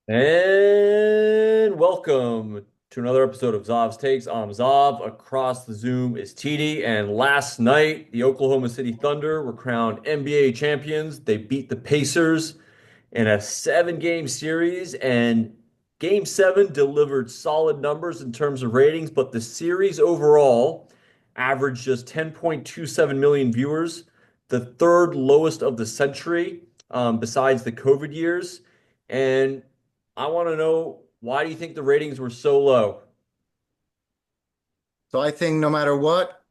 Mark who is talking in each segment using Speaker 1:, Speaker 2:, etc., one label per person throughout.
Speaker 1: And welcome to another episode of Zav's Takes. I'm Zav. Across the Zoom is TD. And last night, the Oklahoma City Thunder were crowned NBA champions. They beat the Pacers in a seven-game series, and game seven delivered solid numbers in terms of ratings, but the series overall averaged just 10.27 million viewers, the third lowest of the century, besides the COVID years. And I want to know, why do you think the ratings were so low?
Speaker 2: So I think no matter what,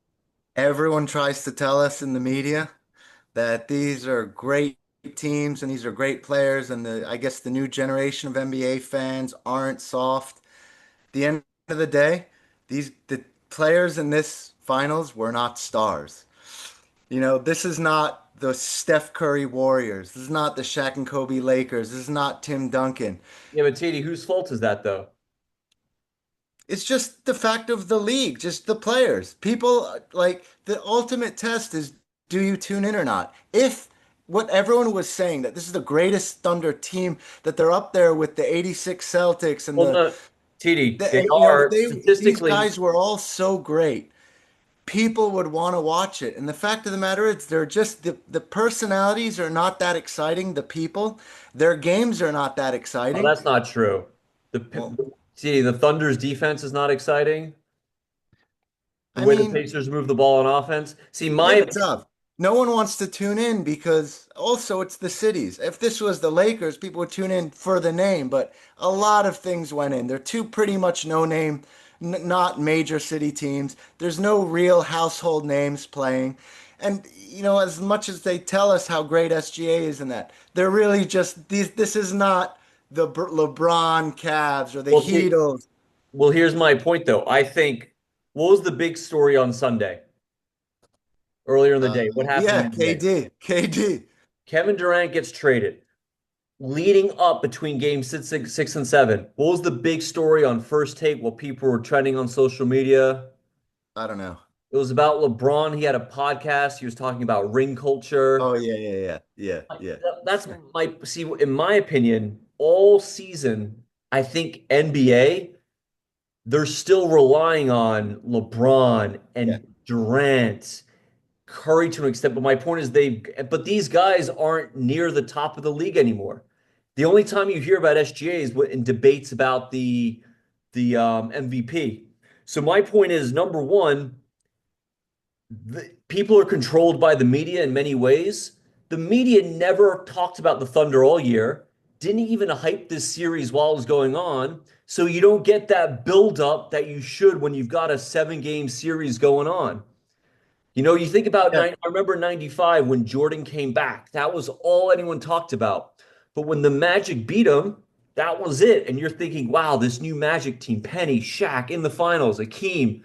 Speaker 2: everyone tries to tell us in the media that these are great teams and these are great players, and I guess the new generation of NBA fans aren't soft. At the end of the day, the players in this finals were not stars. This is not the Steph Curry Warriors. This is not the Shaq and Kobe Lakers. This is not Tim Duncan.
Speaker 1: Yeah, but TD, whose fault is that though?
Speaker 2: It's just the fact of the league, just the players. People like the ultimate test is, do you tune in or not? If what everyone was saying, that this is the greatest Thunder team, that they're up there with the 86 Celtics and
Speaker 1: Well, no, TD, they are
Speaker 2: these
Speaker 1: statistically.
Speaker 2: guys were all so great, people would want to watch it. And the fact of the matter is, they're just the personalities are not that exciting. The people, their games are not that
Speaker 1: Oh,
Speaker 2: exciting.
Speaker 1: that's not true.
Speaker 2: Well,
Speaker 1: The Thunder's defense is not exciting. The
Speaker 2: I
Speaker 1: way the
Speaker 2: mean,
Speaker 1: Pacers move the ball on offense. See,
Speaker 2: yeah,
Speaker 1: my
Speaker 2: but tough. No one wants to tune in because also it's the cities. If this was the Lakers, people would tune in for the name, but a lot of things went in. They're two pretty much no name, not major city teams. There's no real household names playing. And as much as they tell us how great SGA is in that, they're really just these. This is not the LeBron Cavs or the
Speaker 1: well, see,
Speaker 2: Heatles.
Speaker 1: well, here's my point though. I think, what was the big story on Sunday earlier in the day? What happened
Speaker 2: Yeah,
Speaker 1: in the NBA?
Speaker 2: KD.
Speaker 1: Kevin Durant gets traded. Leading up between game six and seven, what was the big story on First Take? What people were trending on social media?
Speaker 2: I don't know.
Speaker 1: It was about LeBron. He had a podcast. He was talking about ring culture.
Speaker 2: Oh yeah.
Speaker 1: That's my see. In my opinion, all season, I think NBA, they're still relying on LeBron
Speaker 2: Yeah.
Speaker 1: and Durant, Curry to an extent. But my point is, but these guys aren't near the top of the league anymore. The only time you hear about SGA is in debates about the MVP. So my point is, number one, people are controlled by the media in many ways. The media never talked about the Thunder all year, didn't even hype this series while it was going on. So you don't get that build up that you should when you've got a seven-game series going on. You think about
Speaker 2: Yeah.
Speaker 1: I remember 95 when Jordan came back. That was all anyone talked about. But when the Magic beat them, that was it. And you're thinking, wow, this new Magic team, Penny, Shaq in the finals, Akeem,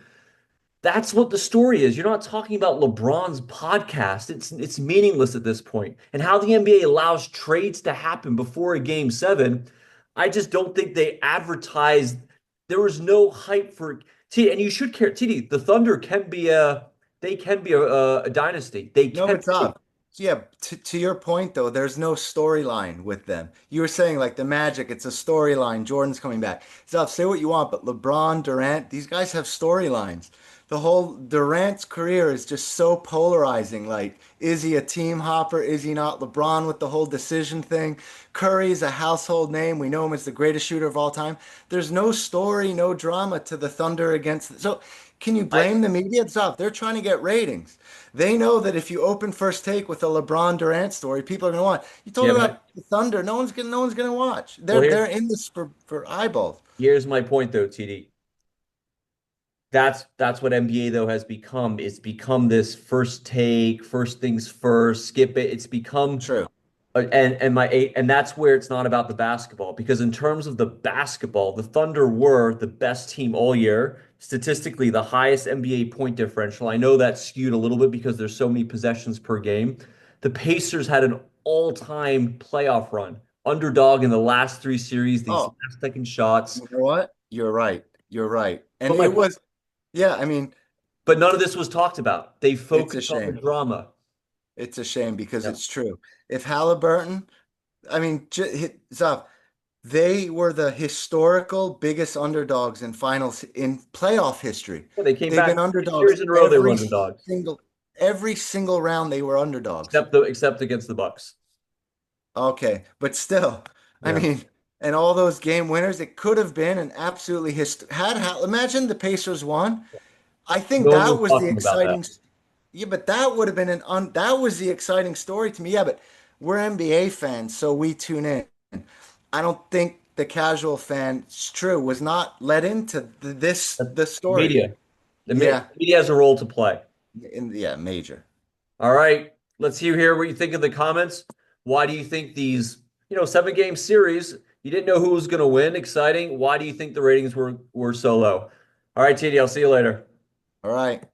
Speaker 1: that's what the story is. You're not talking about LeBron's podcast. It's meaningless at this point. And how the NBA allows trades to happen before a game seven, I just don't think they advertised. There was no hype for T. And you should care, TD. The Thunder can be a dynasty. They
Speaker 2: No,
Speaker 1: can
Speaker 2: but
Speaker 1: be.
Speaker 2: Top. So yeah, to your point though, there's no storyline with them. You were saying like the Magic, it's a storyline. Jordan's coming back. Stuff, say what you want, but LeBron, Durant, these guys have storylines. The whole Durant's career is just so polarizing. Like, is he a team hopper? Is he not? LeBron with the whole decision thing. Curry's a household name. We know him as the greatest shooter of all time. There's no story, no drama to the Thunder against. So, can you
Speaker 1: I
Speaker 2: blame the media? It's off. They're trying to get ratings. They know that if you open First Take with a LeBron Durant story, people are going to watch. You told
Speaker 1: yeah,
Speaker 2: about
Speaker 1: but
Speaker 2: the Thunder, no one's gonna watch.
Speaker 1: well,
Speaker 2: They're in this for eyeballs.
Speaker 1: here's my point though, TD. That's what NBA though has become. It's become this first take, first things first, skip it. It's become
Speaker 2: True.
Speaker 1: and that's where it's not about the basketball, because in terms of the basketball, the Thunder were the best team all year, statistically the highest NBA point differential. I know that's skewed a little bit because there's so many possessions per game. The Pacers had an all-time playoff run, underdog in the last three series, these
Speaker 2: Oh,
Speaker 1: last second shots.
Speaker 2: you know what? You're right. You're right. And
Speaker 1: But my
Speaker 2: it
Speaker 1: point,
Speaker 2: was, yeah, I mean,
Speaker 1: but none of this was talked about. They
Speaker 2: it's a
Speaker 1: focused on the
Speaker 2: shame.
Speaker 1: drama.
Speaker 2: It's a shame because
Speaker 1: Yeah.
Speaker 2: it's true. If Halliburton, I mean, Zaf, They were the historical biggest underdogs in finals in playoff history.
Speaker 1: Yeah, they came
Speaker 2: They've
Speaker 1: back
Speaker 2: been
Speaker 1: 6 years
Speaker 2: underdogs
Speaker 1: in a row. They were underdogs,
Speaker 2: every single round they were underdogs.
Speaker 1: except against the Bucks.
Speaker 2: Okay, but still, I
Speaker 1: Yeah,
Speaker 2: mean, and all those game winners, it could have been an absolutely imagine the Pacers won. I think
Speaker 1: no one
Speaker 2: that
Speaker 1: was
Speaker 2: was the
Speaker 1: talking about that.
Speaker 2: exciting. Yeah, but that would have been that was the exciting story to me. Yeah, but we're NBA fans, so we tune in. I don't think the casual fan, it's true, was not let into
Speaker 1: That's
Speaker 2: the story.
Speaker 1: media.
Speaker 2: Yeah,
Speaker 1: Media has a role to play.
Speaker 2: yeah, major.
Speaker 1: All right, let's hear what you think in the comments. Why do you think these, 7 game series, you didn't know who was going to win? Exciting. Why do you think the ratings were so low? All right, TD, I'll see you later.
Speaker 2: All right.